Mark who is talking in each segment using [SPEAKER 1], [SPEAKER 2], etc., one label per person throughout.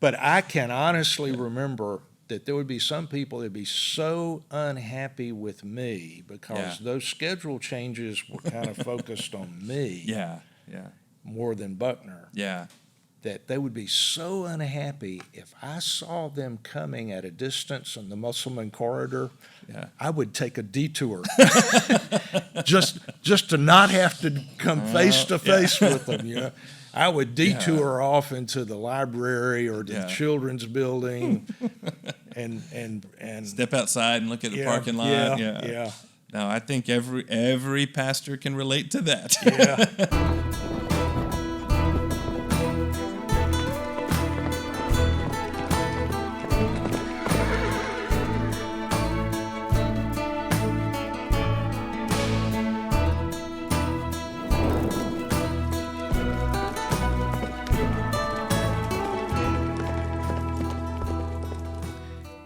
[SPEAKER 1] But I can honestly remember that there would be some people that would be so unhappy with me because those schedule changes were kind of focused on me more than Buckner. That they would be so unhappy if I saw them coming at a distance in the Musselman corridor. I would take a detour just to not have to come face to face with them. You know, I would detour off into the library or the children's building, and
[SPEAKER 2] step outside and look at the parking lot. No, I think every pastor can relate to that.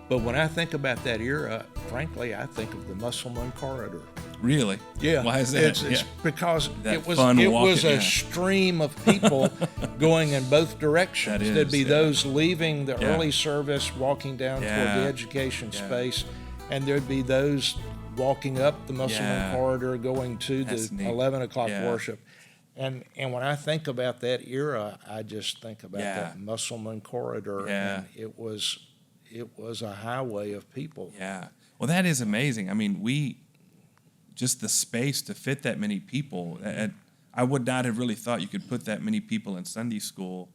[SPEAKER 1] But when I think about that era, frankly, I think of the Musselman corridor.
[SPEAKER 2] Really?
[SPEAKER 1] Yeah.
[SPEAKER 2] Why is that?
[SPEAKER 1] It's because
[SPEAKER 2] that
[SPEAKER 1] it was
[SPEAKER 2] walking,
[SPEAKER 1] a stream of people going in both directions. There'd be those leaving the early service, walking down toward the education space, and there'd be those walking up the Musselman corridor going to the 11 o'clock worship. And when I think about that era, I just think about that Musselman corridor, and it was a highway of people.
[SPEAKER 2] Well, that is amazing. I mean, just the space to fit that many people. I would not have really thought you could put that many people in Sunday school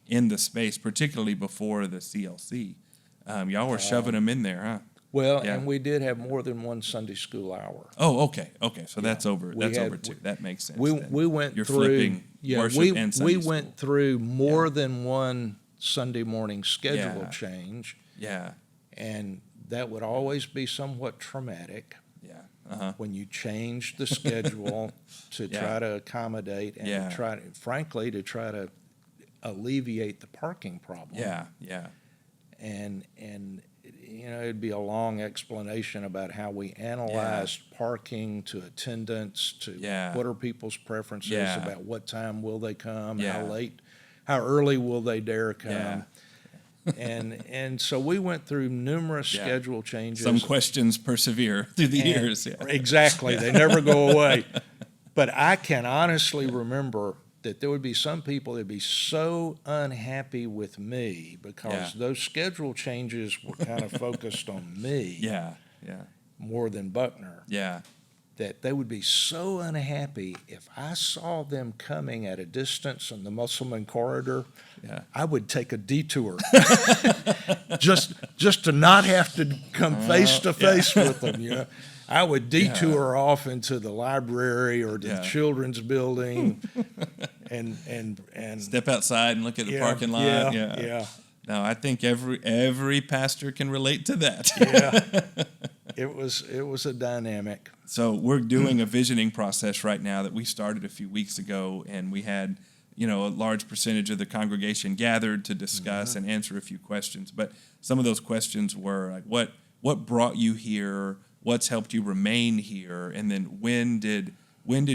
[SPEAKER 2] in the space, particularly before the CLC. Y'all were shoving them in there, huh?
[SPEAKER 1] Well, and we did have more than one Sunday school hour.
[SPEAKER 2] Oh, okay. So that's over. That's over too. That makes sense.
[SPEAKER 1] We went
[SPEAKER 2] You're
[SPEAKER 1] through
[SPEAKER 2] flipping worship and Sunday
[SPEAKER 1] we
[SPEAKER 2] school.
[SPEAKER 1] went through more than one Sunday morning schedule change. And that would always be somewhat traumatic. When you change the schedule to try to accommodate and to try to alleviate the parking problem. And you know, it'd be a long explanation about how we analyzed parking to attendance to what are people's preferences about what time will they come, how early will they dare come. And so we went through numerous schedule changes.
[SPEAKER 2] Some questions persevere through the years.
[SPEAKER 1] Exactly. They never go away. But I can honestly remember that there would be some people that would be so unhappy with me because those schedule changes were kind of focused on me more than Buckner. That they would be so unhappy if I saw them coming at a distance in the Musselman corridor. I would take a detour just to not have to come face to face with them. You know, I would detour off into the library or the children's building, and
[SPEAKER 2] step outside and look at the parking lot. No, I think every pastor can relate to that.
[SPEAKER 1] It was a dynamic.
[SPEAKER 2] So we're doing a visioning process right now that we started a few weeks ago, and we had, a large percentage of the congregation gathered to discuss and answer a few questions. But some of those questions were like, what brought you here? What's helped you remain here? And then when did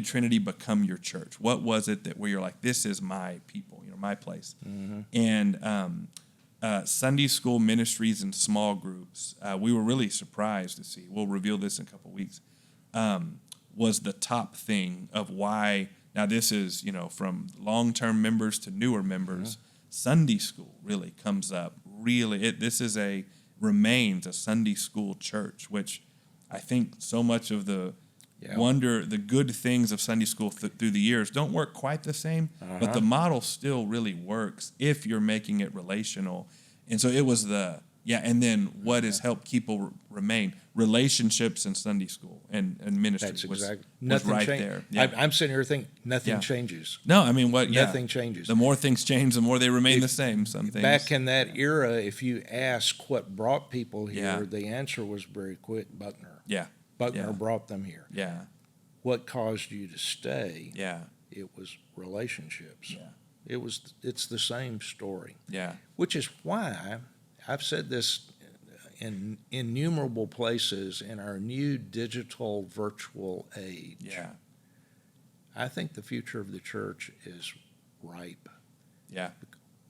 [SPEAKER 2] Trinity become your church? What was it that where you're like, this is my people, my place? And Sunday school ministries and small groups, we were really surprised to see, we'll reveal this in a couple of weeks, was the top thing of why, now this is, from long-term members to newer members, Sunday school really comes up. Remains a Sunday school church, which I think so much of the the good things of Sunday school through the years don't work quite the same, but the model still really works if you're making it relational. And so it was and then what has helped people remain? Relationships in Sunday school and ministry.
[SPEAKER 1] That's exactly.
[SPEAKER 2] Was right there.
[SPEAKER 1] I'm sitting here thinking nothing changes.
[SPEAKER 2] No, I mean,
[SPEAKER 1] nothing changes.
[SPEAKER 2] The more things change, the more they remain the same. Some things.
[SPEAKER 1] Back in that era, if you ask what brought people here, the answer was very quick, Buckner. Buckner brought them here. What caused you to stay? It was relationships. It's the same story. Which is why I've said this in innumerable places in our new digital virtual age. I think the future of the church is ripe.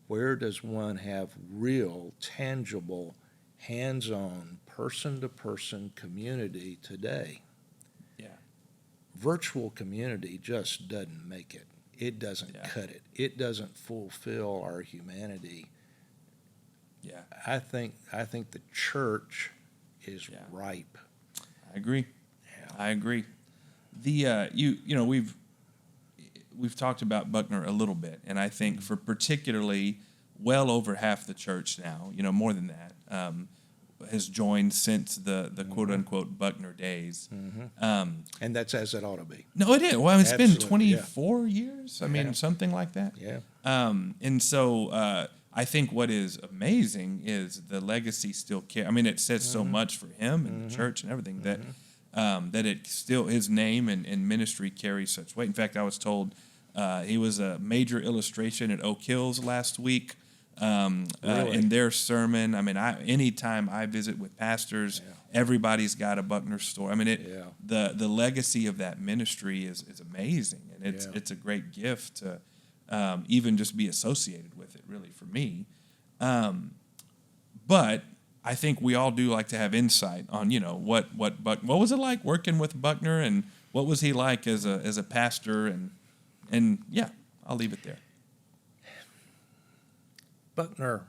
[SPEAKER 1] where does one have real, tangible, hands-on, person-to-person community today?
[SPEAKER 2] Yeah.
[SPEAKER 1] Virtual community just doesn't make it. It doesn't cut it. It doesn't fulfill our humanity.
[SPEAKER 2] Yeah.
[SPEAKER 1] I think the church is ripe.
[SPEAKER 2] I agree.
[SPEAKER 1] Yeah.
[SPEAKER 2] I agree. The you know we've talked about Buckner a little bit, and I think for particularly well over half the church now, more than that, has joined since the quote unquote Buckner days.
[SPEAKER 1] And that's as it ought to be.
[SPEAKER 2] No, it is. Well, it's
[SPEAKER 1] Absolutely,
[SPEAKER 2] been 24 years. I mean, something like that.
[SPEAKER 1] Yeah.
[SPEAKER 2] And so I think what is amazing is the legacy still I mean, it says so much for him and the church and everything that that it still, his name and ministry carries such weight. In fact, I was told he was a major illustration at Oak Hills last week
[SPEAKER 1] Really?
[SPEAKER 2] in their sermon. I mean, anytime I visit with pastors, everybody's got a Buckner story. I mean, the legacy of that ministry is amazing, and it's a great gift to even just be associated with it, really, for me. But I think we all do like to have insight on, what was it like working with Buckner, and what was he like as a pastor, and yeah, I'll leave it there.
[SPEAKER 1] Buckner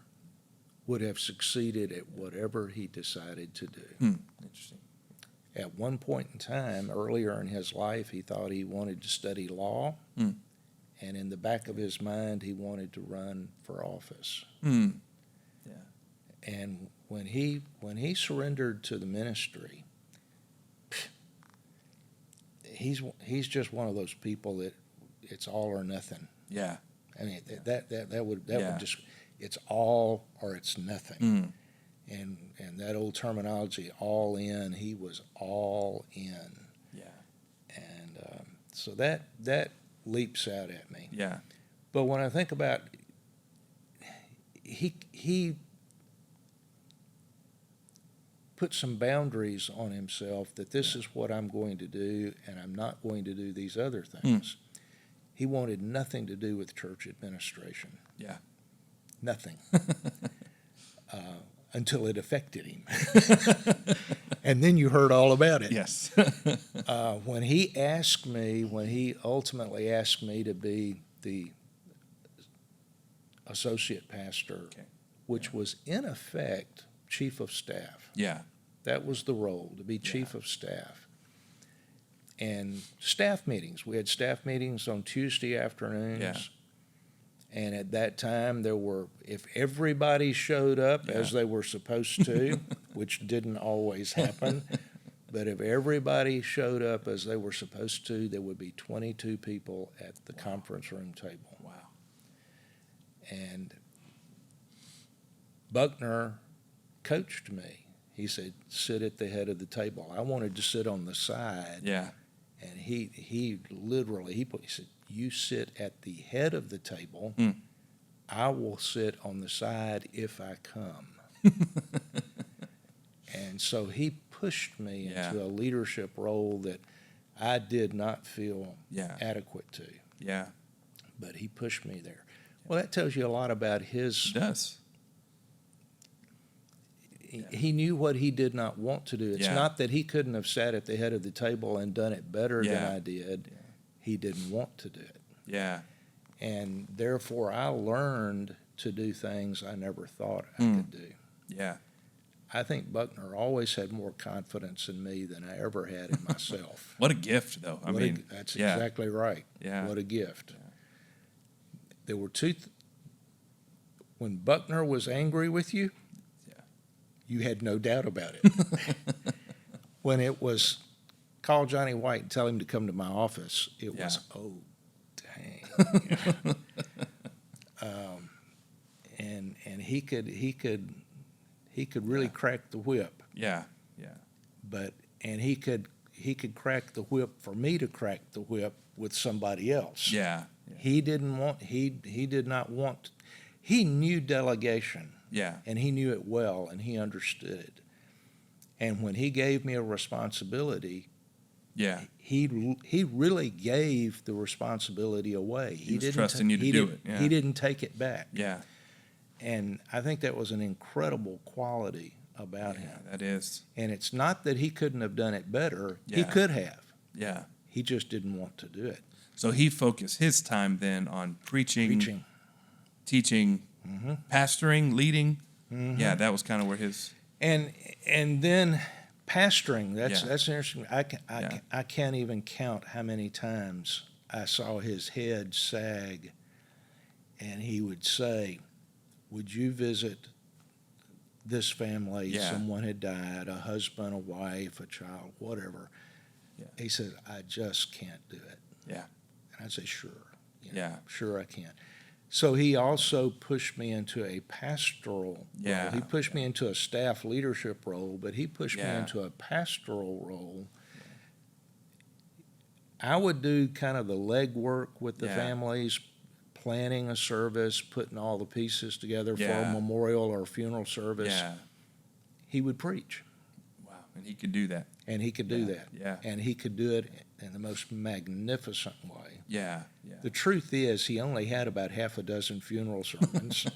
[SPEAKER 1] would have succeeded at whatever he decided to do.
[SPEAKER 2] Interesting.
[SPEAKER 1] At one point in time, earlier in his life, he thought he wanted to study law, and in the back of his mind, he wanted to run for office.
[SPEAKER 2] Yeah.
[SPEAKER 1] And when he surrendered to the ministry, he's just one of those people that it's all or nothing.
[SPEAKER 2] Yeah.
[SPEAKER 1] I mean, that would just, it's all or it's nothing. And that old terminology, all in, he was all in.
[SPEAKER 2] Yeah.
[SPEAKER 1] And so that leaps out at me.
[SPEAKER 2] Yeah.
[SPEAKER 1] But when I think about, he put some boundaries on himself that this is what I'm going to do, and I'm not going to do these other things. He wanted nothing to do with church administration.
[SPEAKER 2] Yeah.
[SPEAKER 1] Nothing. Until it affected him. And then you heard all about it.
[SPEAKER 2] Yes.
[SPEAKER 1] When he ultimately asked me to be the associate pastor, which was in effect chief of staff.
[SPEAKER 2] Yeah.
[SPEAKER 1] That was the role, to be chief of staff. And staff meetings. We had staff meetings on Tuesday afternoons.
[SPEAKER 2] Yeah.
[SPEAKER 1] And at that time, if everybody showed up as they were supposed to, which didn't always happen, but if everybody showed up as they were supposed to, there would be 22 people at the conference room table.
[SPEAKER 2] Wow.
[SPEAKER 1] And Buckner coached me. He said, sit at the head of the table. I wanted to sit on the side.
[SPEAKER 2] Yeah.
[SPEAKER 1] And he literally said, you sit at the head of the table. I will sit on the side if I come. And so he pushed me into a leadership role that I did not feel adequate to.
[SPEAKER 2] Yeah.
[SPEAKER 1] But he pushed me there. Well, that tells you a lot about his.
[SPEAKER 2] It does.
[SPEAKER 1] He knew what he did not want to do. It's not that he couldn't have sat at the head of the table and done it better than I did. He didn't want to do it.
[SPEAKER 2] Yeah.
[SPEAKER 1] And therefore, I learned to do things I never thought I could do.
[SPEAKER 2] Yeah.
[SPEAKER 1] I think Buckner always had more confidence in me than I ever had in myself.
[SPEAKER 2] What a gift, though.
[SPEAKER 1] That's exactly right.
[SPEAKER 2] Yeah.
[SPEAKER 1] What a gift. Yeah. There were when Buckner was angry with you, you had no doubt about it. When it was call Johnny White and tell him to come to my office, it was, oh, dang. And he could really crack the whip.
[SPEAKER 2] Yeah.
[SPEAKER 1] And he could crack the whip for me to crack the whip with somebody else.
[SPEAKER 2] Yeah.
[SPEAKER 1] He did not want. He knew delegation.
[SPEAKER 2] Yeah.
[SPEAKER 1] And he knew it well, and he understood it. And when he gave me a responsibility, he really gave the responsibility away.
[SPEAKER 2] He was trusting you to do it. Yeah.
[SPEAKER 1] He didn't take it back.
[SPEAKER 2] Yeah.
[SPEAKER 1] And I think that was an incredible quality about him.
[SPEAKER 2] That is.
[SPEAKER 1] And it's not that he couldn't have done it better.
[SPEAKER 2] Yeah.
[SPEAKER 1] He could have.
[SPEAKER 2] Yeah.
[SPEAKER 1] He just didn't want to do it.
[SPEAKER 2] So he focused his time then on preaching. Teaching, pastoring, leading. Yeah, that was kind of where his...
[SPEAKER 1] And then pastoring, that's interesting. I can't even count how many times I saw his head sag, and he would say, would you visit this family?
[SPEAKER 2] Yeah.
[SPEAKER 1] Someone had died, a husband, a wife, a child, whatever. Yeah. He said, I just can't do it.
[SPEAKER 2] Yeah.
[SPEAKER 1] And I'd say, sure. Sure I can. So he also pushed me into a pastoral role. He pushed me into a staff leadership role, but he pushed me into a pastoral role. I would do kind of the legwork with the families, planning a service, putting all the pieces together for a memorial or a funeral service.
[SPEAKER 2] Yeah.
[SPEAKER 1] He would preach.
[SPEAKER 2] Wow, and he could do that.
[SPEAKER 1] And he could do that.
[SPEAKER 2] Yeah.
[SPEAKER 1] And he could do it in the most magnificent way.
[SPEAKER 2] Yeah.
[SPEAKER 1] The truth is, he only had about half a dozen funeral sermons,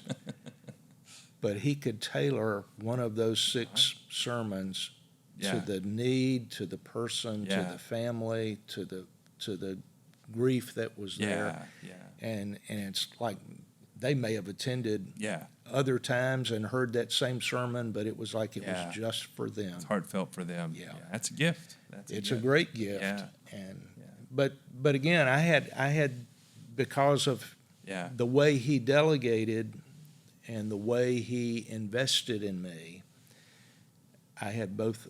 [SPEAKER 1] but he could tailor one of those 6 sermons to the need, to the person, to the family, to the grief that was there. And it's like they may have attended other times and heard that same sermon, but it was like it was just for them.
[SPEAKER 2] It's heartfelt for them. Yeah. That's a gift.
[SPEAKER 1] It's a great gift. Yeah. And but again, I had because of the way he delegated and the way he invested in me, I had both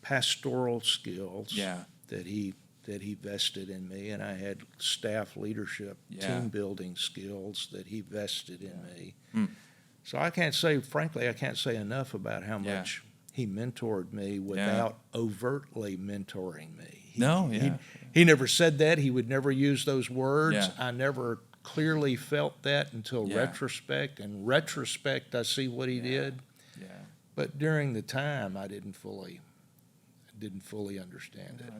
[SPEAKER 1] pastoral skills that he vested in me, and I had staff leadership, team building skills that he vested in me. So I can't say enough about how much he mentored me without overtly mentoring me. He never said that. He would never use those words. I never clearly felt that until retrospect. In retrospect, I see what he did. But during the time, I didn't fully understand it.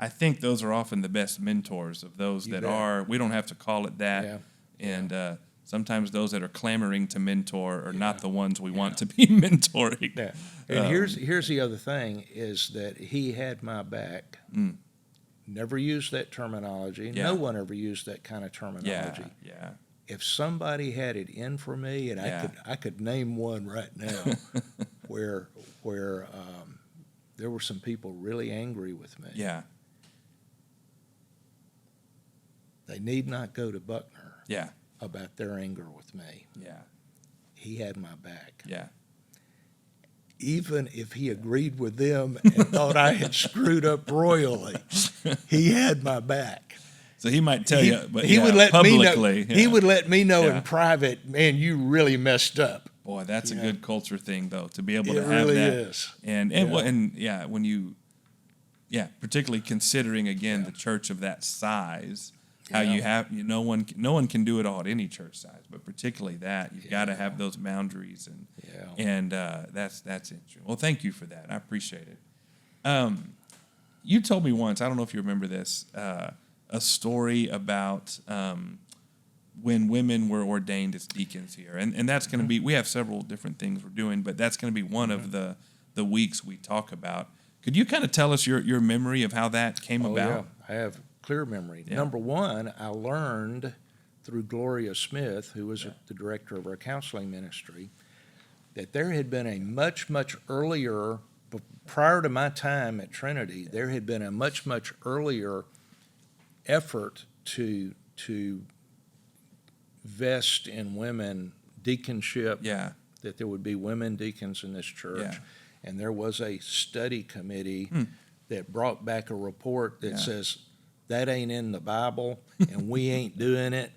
[SPEAKER 2] I think those are often the best mentors of those that are, we don't have to call it that. And sometimes those that are clamoring to mentor are not the ones we want to be mentoring.
[SPEAKER 1] Yeah. And here's the other thing is that he had my back. Never used that terminology. No one ever used that kind of terminology. If somebody had it in for me, and I could name one right now where there were some people really angry with me. They need not go to Buckner about their anger with me. He had my back. Even if he agreed with them and thought I had screwed up royally, he had my back.
[SPEAKER 2] So he might tell you, but
[SPEAKER 1] he would let
[SPEAKER 2] publicly.
[SPEAKER 1] Me know, he would let me know in private, man, you really messed up.
[SPEAKER 2] Boy, that's a good culture thing, though, to be able to have
[SPEAKER 1] really
[SPEAKER 2] that.
[SPEAKER 1] Is.
[SPEAKER 2] And when you, particularly considering again the church of that size, how you have no one can do it all at any church size, but particularly that you've got to have those boundaries and that's interesting. Well, thank you for that. I appreciate it. You told me once, I don't know if you remember this, a story about when women were ordained as deacons here, and that's going to be, we have several different things we're doing, but that's going to be one of the weeks we talk about. Could you kind of tell us your memory of how that came about?
[SPEAKER 1] I have clear memory. Number one, I learned through Gloria Smith, who was the director of our counseling ministry, that there had been a much, much earlier, prior to my time at Trinity, there had been a much, much earlier effort to vest in women deaconship, that there would be women deacons in this church. And there was a study committee that brought back a report that says, that ain't in the Bible, and we ain't doing it.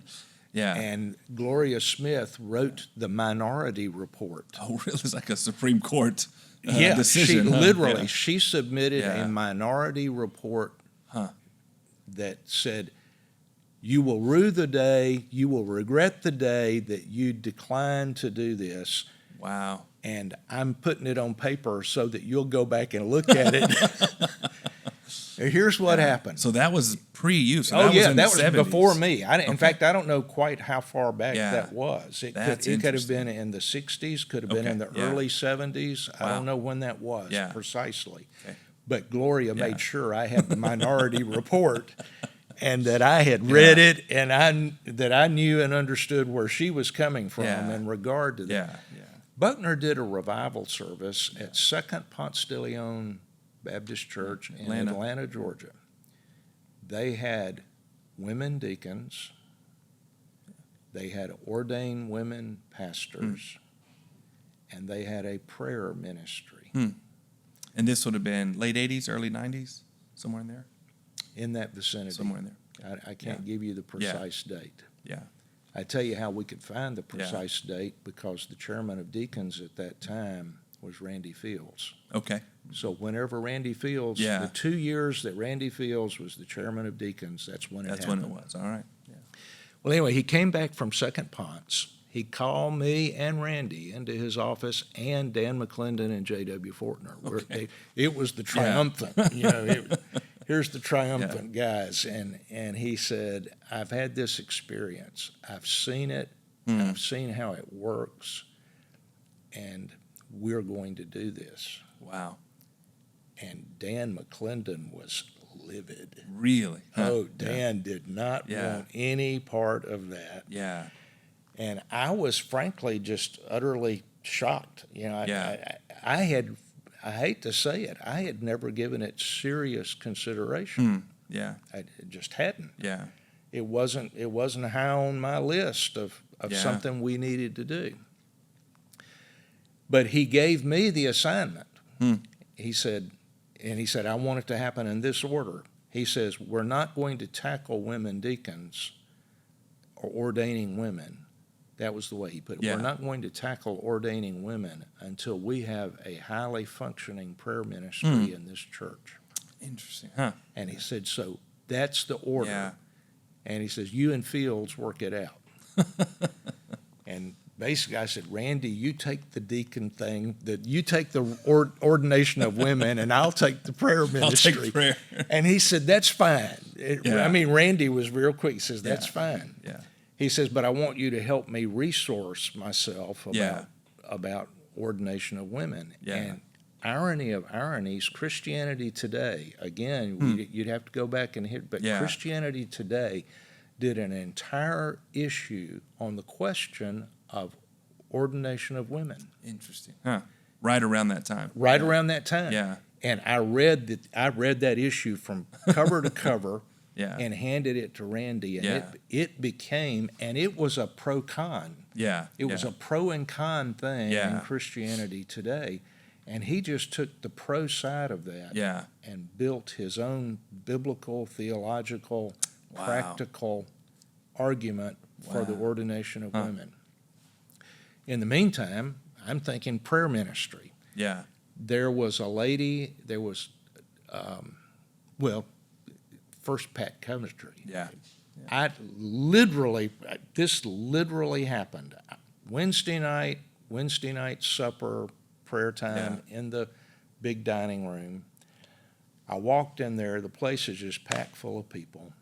[SPEAKER 1] And Gloria Smith wrote the minority report.
[SPEAKER 2] Oh, really? It's like a Supreme Court decision.
[SPEAKER 1] She submitted a minority report that said, you will rue the day, you will regret the day that you declined to do this.
[SPEAKER 2] Wow.
[SPEAKER 1] And I'm putting it on paper so that you'll go back and look at it. Here's what happened.
[SPEAKER 2] So that was pre-you. So
[SPEAKER 1] that was
[SPEAKER 2] in the 70s.
[SPEAKER 1] Before me. In fact, I don't know quite how far back that was. It could have been in the 60s, could have been in the early 70s. Wow. I don't know when that was precisely. Okay. But Gloria made sure I had the Minority Report and that I had read it and that I knew and understood where she was coming from in regard to that. Buckner did a revival service at Second Ponce de Leon Baptist Church in Atlanta, Georgia. They had women deacons. They had ordained women pastors. And they had a prayer ministry.
[SPEAKER 2] And this would have been late 80s, early 90s, somewhere in there?
[SPEAKER 1] In that vicinity.
[SPEAKER 2] Somewhere in there.
[SPEAKER 1] I can't give you the precise date.
[SPEAKER 2] Yeah.
[SPEAKER 1] I tell you how we could find the precise date because the chairman of deacons at that time was Randy Fields.
[SPEAKER 2] Okay.
[SPEAKER 1] So whenever Randy Fields, the 2 years that Randy Fields was the chairman of deacons, that's when it happened.
[SPEAKER 2] That's when it was. All right. Yeah.
[SPEAKER 1] Well, anyway, he came back from Second Ponce. He called me and Randy into his office and Dan McClendon and J.W. Fortner.
[SPEAKER 2] Okay.
[SPEAKER 1] It was the triumphant, here's the triumphant guys. And he said, I've had this experience. I've seen it. I've seen how it works. And we're going to do this.
[SPEAKER 2] Wow.
[SPEAKER 1] And Dan McClendon was livid.
[SPEAKER 2] Really? Huh?
[SPEAKER 1] Oh, Dan did not want any part of that.
[SPEAKER 2] Yeah.
[SPEAKER 1] And I was frankly just utterly shocked. I hate to say it, I had never given it serious consideration. I just hadn't.
[SPEAKER 2] Yeah.
[SPEAKER 1] It wasn't high on my list of something we needed to do. But he gave me the assignment. He said, I want it to happen in this order. He says, we're not going to tackle women deacons or ordaining women. That was the way he put it. We're not going to tackle ordaining women until we have a highly functioning prayer ministry in this church.
[SPEAKER 2] Interesting, huh?
[SPEAKER 1] And he said, so that's the order. Yeah. And he says, you and Fields work it out. And basically I said, Randy, you take the deacon thing, you take the ordination of women, and I'll take the prayer ministry.
[SPEAKER 2] I'll take prayer.
[SPEAKER 1] And he said, that's fine. Randy was real quick. He says, that's fine.
[SPEAKER 2] Yeah.
[SPEAKER 1] He says, but I want you to help me resource myself about ordination of women.
[SPEAKER 2] Yeah.
[SPEAKER 1] And irony of ironies, Christianity Today, again, you'd have to go back and hit, but Christianity Today did an entire issue on the question of ordination of women.
[SPEAKER 2] Interesting. Huh. Right around that time.
[SPEAKER 1] Around that time.
[SPEAKER 2] Yeah.
[SPEAKER 1] And I read that issue from cover to cover.
[SPEAKER 2] And
[SPEAKER 1] handed it to Randy, and it became, and it was a pro-con. It was a pro and con thing in Christianity Today, and he just took the pro side of that and built his own biblical, theological, practical argument for the ordination of women. In the meantime, I'm thinking prayer ministry. There was a lady, First Pat Coventry. This literally happened. Wednesday night supper, prayer time in the big dining room. I walked in there. The place is just packed full of people,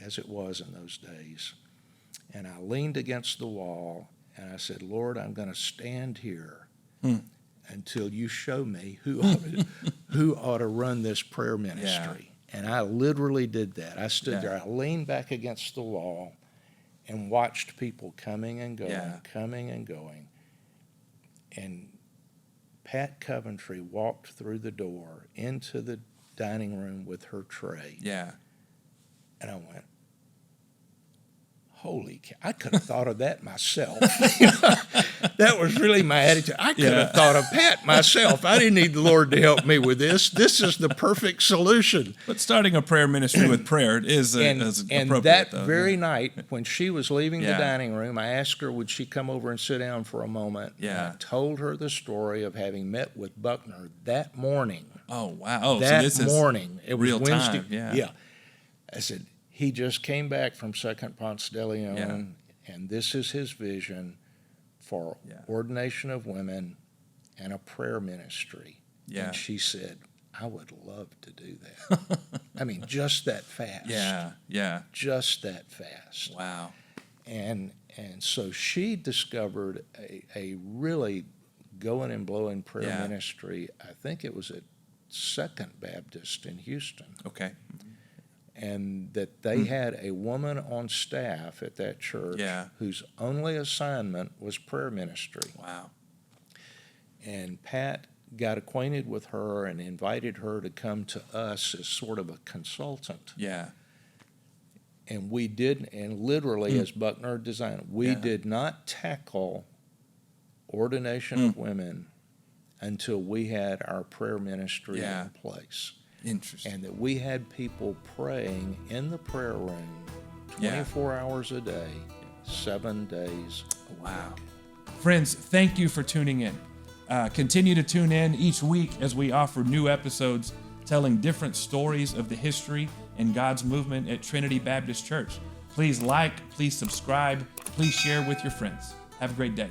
[SPEAKER 1] as it was in those days. And I leaned against the wall and I said, Lord, I'm going to stand here until you show me who ought to run this prayer ministry. And I literally did that. I stood there. I leaned back against the wall and watched people coming and going. And Pat Coventry walked through the door into the dining room with her tray. And I went, holy cow, I could have thought of that myself. That was really my attitude. I could have thought of Pat myself. I didn't need the Lord to help me with this. This is the perfect solution.
[SPEAKER 2] But starting a prayer ministry with prayer is appropriate.
[SPEAKER 1] And that very night, when she was leaving the dining room, I asked her, would she come over and sit down for a moment? And I told her the story of having met with Buckner that morning.
[SPEAKER 2] Oh, wow. Oh,
[SPEAKER 1] that
[SPEAKER 2] so this
[SPEAKER 1] morning.
[SPEAKER 2] Is
[SPEAKER 1] it was
[SPEAKER 2] real
[SPEAKER 1] Wednesday.
[SPEAKER 2] Time.
[SPEAKER 1] I said, he just came back from Second Ponce de Leon, and this is his vision for ordination of women and a prayer ministry. And she said, I would love to do that. I mean, just that fast.
[SPEAKER 2] Yeah.
[SPEAKER 1] Just that fast.
[SPEAKER 2] Wow.
[SPEAKER 1] And so she discovered a really going and blowing prayer ministry. I think it was at Second Baptist in Houston.
[SPEAKER 2] Okay.
[SPEAKER 1] And that they had a woman on staff at that church whose only assignment was prayer ministry.
[SPEAKER 2] Wow.
[SPEAKER 1] And Pat got acquainted with her and invited her to come to us as sort of a consultant.
[SPEAKER 2] Yeah.
[SPEAKER 1] And we did, and literally as Buckner designed, we did not tackle ordination of women until we had our prayer ministry in place.
[SPEAKER 2] Interesting.
[SPEAKER 1] And that we had people praying in the prayer room 24 hours a day, 7 days a week.
[SPEAKER 2] Friends, thank you for tuning in. Continue to tune in each week as we offer new episodes telling different stories of the history and God's movement at Trinity Baptist Church. Please like, please subscribe, please share with your friends. Have a great day.